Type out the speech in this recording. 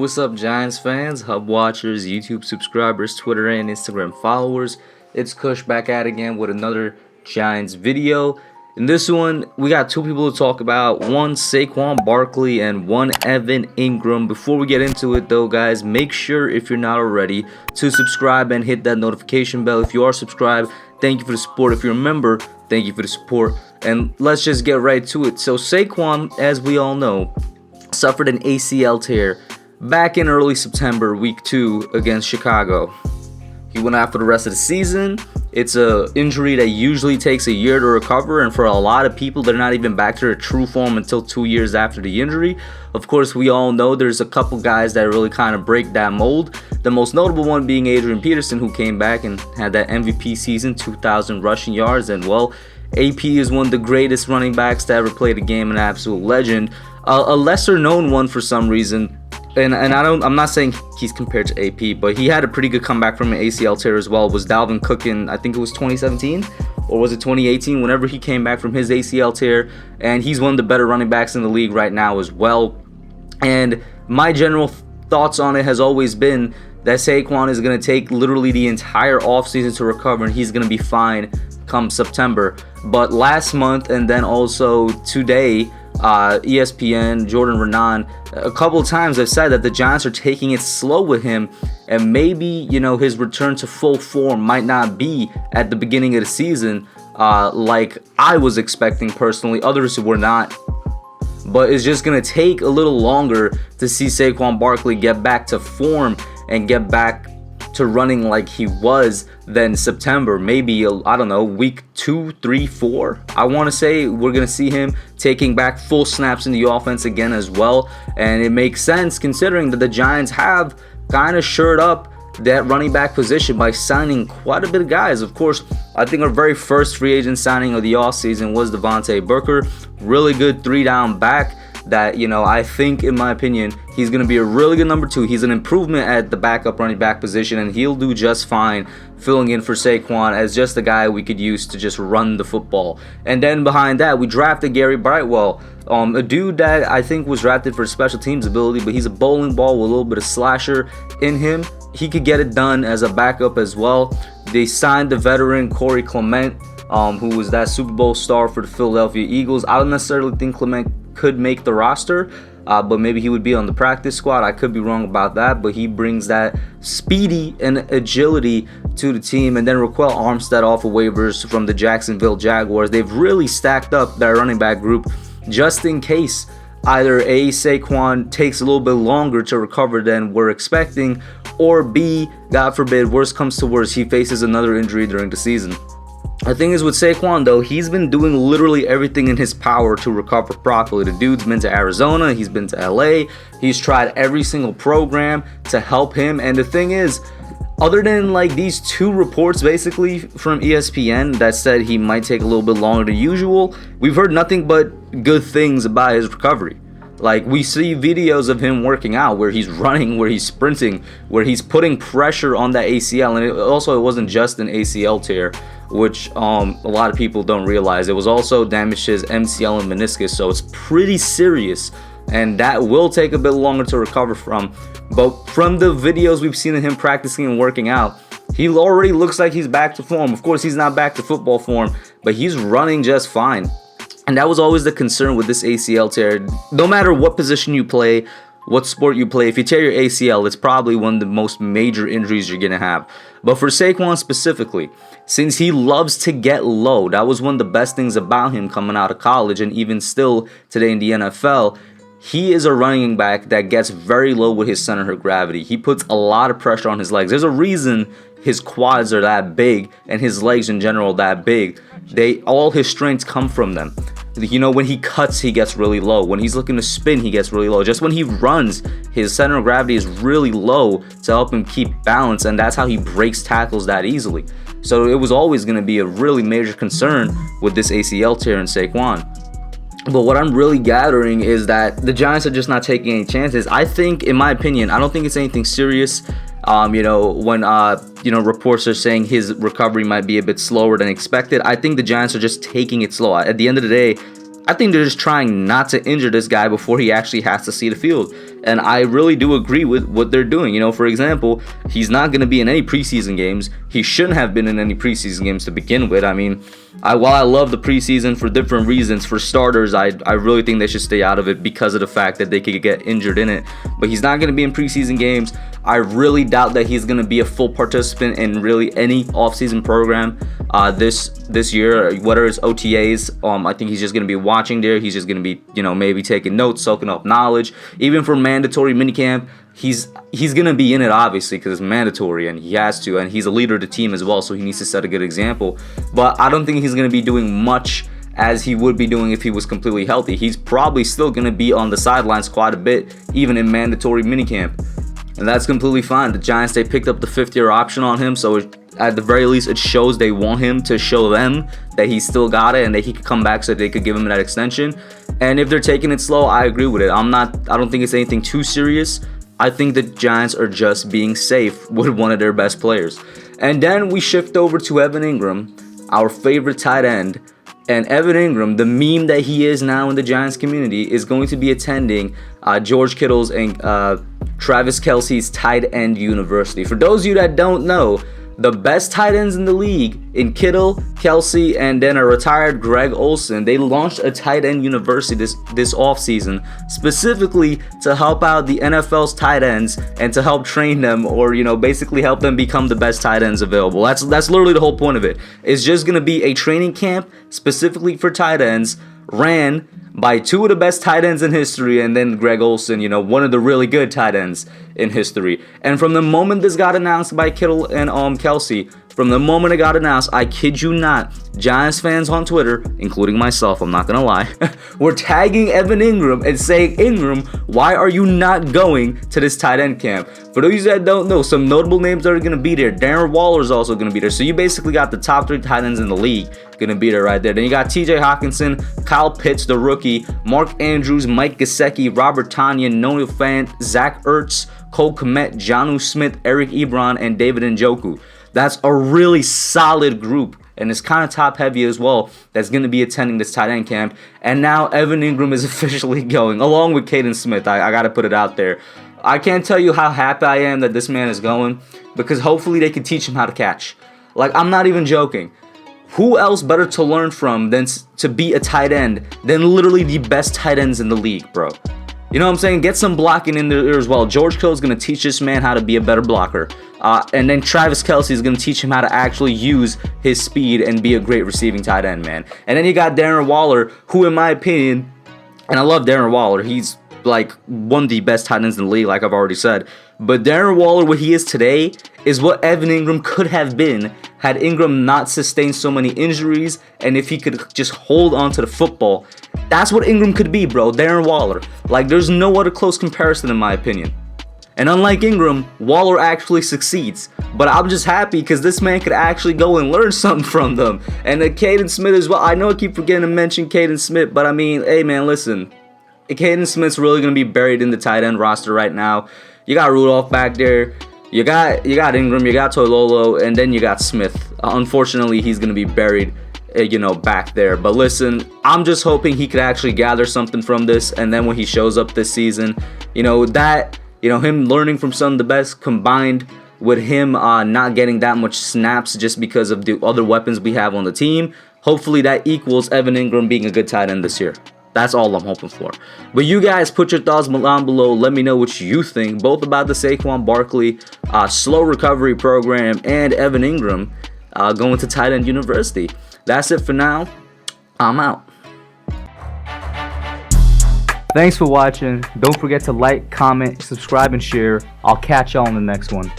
what's up, Giants fans, Hub watchers, YouTube subscribers, Twitter and Instagram followers? It's Kush back at again with another Giants video. In this one, we got two people to talk about, one Saquon Barkley and one Evan Engram. Before we get into it though, guys, make sure if you're not already to subscribe and hit that notification bell. If you are subscribed, thank you for the support. If you're a member, thank you for the support. And let's just get right to it. So Saquon, as we all know, suffered an ACL tear back in early September, week 2 against Chicago. He went out for the rest of the season. It's an injury that usually takes a year to recover, and for a lot of people, they're not even back to their true form until 2 years after the injury. Of course, we all know there's a couple guys that really kind of break that mold. The most notable one being Adrian Peterson, who came back and had that MVP season, 2,000 rushing yards, and well, AP is one of the greatest running backs to ever play the game, an absolute legend. A lesser known one for some reason, and I'm not saying he's compared to AP, but he had a pretty good comeback from an ACL tear as well, was Dalvin Cook in, I think it was 2017 or was it 2018, whenever he came back from his ACL tear, and he's one of the better running backs in the league right now as well. And my general thoughts on it has always been that Saquon is going to take literally the entire offseason to recover, and he's going to be fine come September. But last month and then also today, ESPN, Jordan Renan, a couple of times have said that the Giants are taking it slow with him, and maybe, you know, his return to full form might not be at the beginning of the season like I was expecting personally. Others were not. But it's just going to take a little longer to see Saquon Barkley get back to form and get back to running like he was than September. Maybe, I don't know, week 2, 3, 4. I want to say we're going to see him taking back full snaps in the offense again as well. And it makes sense considering that the Giants have kind of shored up that running back position by signing quite a bit of guys. Of course, I think our very first free agent signing of the offseason was Devontae Booker. Really good 3-down back that, you know, I think, in my opinion, he's going to be a really good number 2. He's an improvement at the backup running back position, and he'll do just fine filling in for Saquon as just a guy we could use to just run the football. And then behind that, we drafted Gary Brightwell, a dude that I think was drafted for special teams ability, but he's a bowling ball with a little bit of slasher in him. He could get it done as a backup as well. They signed the veteran Corey Clement, who was that Super Bowl star for the Philadelphia Eagles. I don't necessarily think Clement could make the roster, but maybe he would be on the practice squad. I could be wrong about that, but he brings that speedy and agility to the team. And then Raquel Armstead off of waivers from the Jacksonville Jaguars. They've really stacked up their running back group just in case either A, Saquon takes a little bit longer to recover than we're expecting, or B, God forbid, worst comes to worst, he faces another injury during the season. The thing is with Saquon though, he's been doing literally everything in his power to recover properly. The dude's been to Arizona, he's been to LA, he's tried every single program to help him. And the thing is, other than like these 2 reports basically from ESPN that said he might take a little bit longer than usual, we've heard nothing but good things about his recovery. Like, we see videos of him working out where he's running, where he's sprinting, where he's putting pressure on that ACL. And it wasn't just an ACL tear, which a lot of people don't realize. It was also damaged his MCL and meniscus, so it's pretty serious, and that will take a bit longer to recover from. But from the videos we've seen of him practicing and working out, he already looks like he's back to form. Of course, he's not back to football form, but he's running just fine. And that was always the concern with this ACL tear. No matter what position you play, what sport you play, if you tear your ACL, it's probably one of the most major injuries you're going to have. But for Saquon specifically, since he loves to get low, that was one of the best things about him coming out of college, and even still today in the NFL, he is a running back that gets very low with his center of gravity. He puts a lot of pressure on his legs. There's a reason his quads are that big and his legs in general that big. All his strengths come from them. You know, when he cuts, he gets really low. When he's looking to spin, he gets really low. Just when he runs, his center of gravity is really low to help him keep balance, and that's how he breaks tackles that easily. So it was always going to be a really major concern with this ACL tear in Saquon. But what I'm really gathering is that the Giants are just not taking any chances. I think, in my opinion, I don't think it's anything serious. When reports are saying his recovery might be a bit slower than expected, I think the Giants are just taking it slow. At the end of the day, I think they're just trying not to injure this guy before he actually has to see the field. And I really do agree with what they're doing. You know, for example, he's not going to be in any preseason games. He shouldn't have been in any preseason games to begin with. I mean, while I love the preseason for different reasons, for starters, I really think they should stay out of it because of the fact that they could get injured in it. But he's not going to be in preseason games. I really doubt that he's going to be a full participant in really any offseason program this year, whether it's OTAs. I think he's just going to be watching there. He's just going to be, you know, maybe taking notes, soaking up knowledge. Even for mandatory minicamp, he's going to be in it, obviously, because it's mandatory and he has to, and he's a leader of the team as well, so he needs to set a good example. But I don't think he's going to be doing much as he would be doing if he was completely healthy. He's probably still going to be on the sidelines quite a bit, even in mandatory minicamp. And that's completely fine. The Giants, they picked up the 5th-year option on him, so at the very least, it shows they want him to show them that he still got it and that he could come back so they could give him that extension. And if they're taking it slow, I agree with it. I don't think it's anything too serious. I think the Giants are just being safe with one of their best players. And then we shift over to Evan Engram, our favorite tight end. And Evan Engram, the meme that he is now in the Giants community, is going to be attending George Kittle's and Travis Kelce's tight end university. For those of you that don't know, the best tight ends in the league, in Kittle, Kelce, and then a retired Greg Olsen, they launched a tight end university this offseason specifically to help out the NFL's tight ends and to help train them, or, you know, basically help them become the best tight ends available. That's literally the whole point of it. It's just going to be a training camp specifically for tight ends, ran by 2 of the best tight ends in history, and then Greg Olsen, you know, one of the really good tight ends in history. And from the moment this got announced by Kittle and Kelce, from the moment it got announced, I kid you not, Giants fans on Twitter, including myself, I'm not gonna lie, were tagging Evan Engram and saying, Engram, why are you not going to this tight end camp? For those that don't know, some notable names that are gonna be there. Darren Waller is also gonna be there. So you basically got the top 3 tight ends in the league gonna be there right there. Then you got TJ Hawkinson, Kyle Pitts, the rookie, Mark Andrews, Mike Gesicki, Robert Tonyan, Noah Fant, Zach Ertz, Cole Kmet, Jonnu Smith, Eric Ebron, and David Njoku. That's a really solid group, and it's kind of top heavy as well, that's going to be attending this tight end camp. And now Evan Engram is officially going, along with Caden Smith. I got to put it out there. I can't tell you how happy I am that this man is going, because hopefully they can teach him how to catch. Like, I'm not even joking. Who else better to learn from than to be a tight end than literally the best tight ends in the league, bro? You know what I'm saying? Get some blocking in there as well. George Kittle is going to teach this man how to be a better blocker. And then Travis Kelce is going to teach him how to actually use his speed and be a great receiving tight end, man. And then you got Darren Waller, who in my opinion, and I love Darren Waller, he's like one of the best tight ends in the league, like I've already said. But Darren Waller, what he is today, is what Evan Engram could have been had Engram not sustained so many injuries, and if he could just hold on to the football. That's what Engram could be, bro. Darren Waller. Like, there's no other close comparison in my opinion. And unlike Engram, Waller actually succeeds. But I'm just happy because this man could actually go and learn something from them. And Caden Smith as well. I know I keep forgetting to mention Caden Smith, but I mean, hey man, listen. Caden Smith's really going to be buried in the tight end roster right now. You got Rudolph back there. You got Engram, you got Toilolo, and then you got Smith. Unfortunately, he's going to be buried, back there. But listen, I'm just hoping he could actually gather something from this, and then when he shows up this season, him learning from some of the best combined with him not getting that much snaps just because of the other weapons we have on the team, hopefully that equals Evan Engram being a good tight end this year. That's all I'm hoping for. But you guys, put your thoughts down below. Let me know what you think, both about the Saquon Barkley slow recovery program and Evan Engram going to tight end university. That's it for now. I'm out. Thanks for watching. Don't forget to like, comment, subscribe, and share. I'll catch y'all in the next one.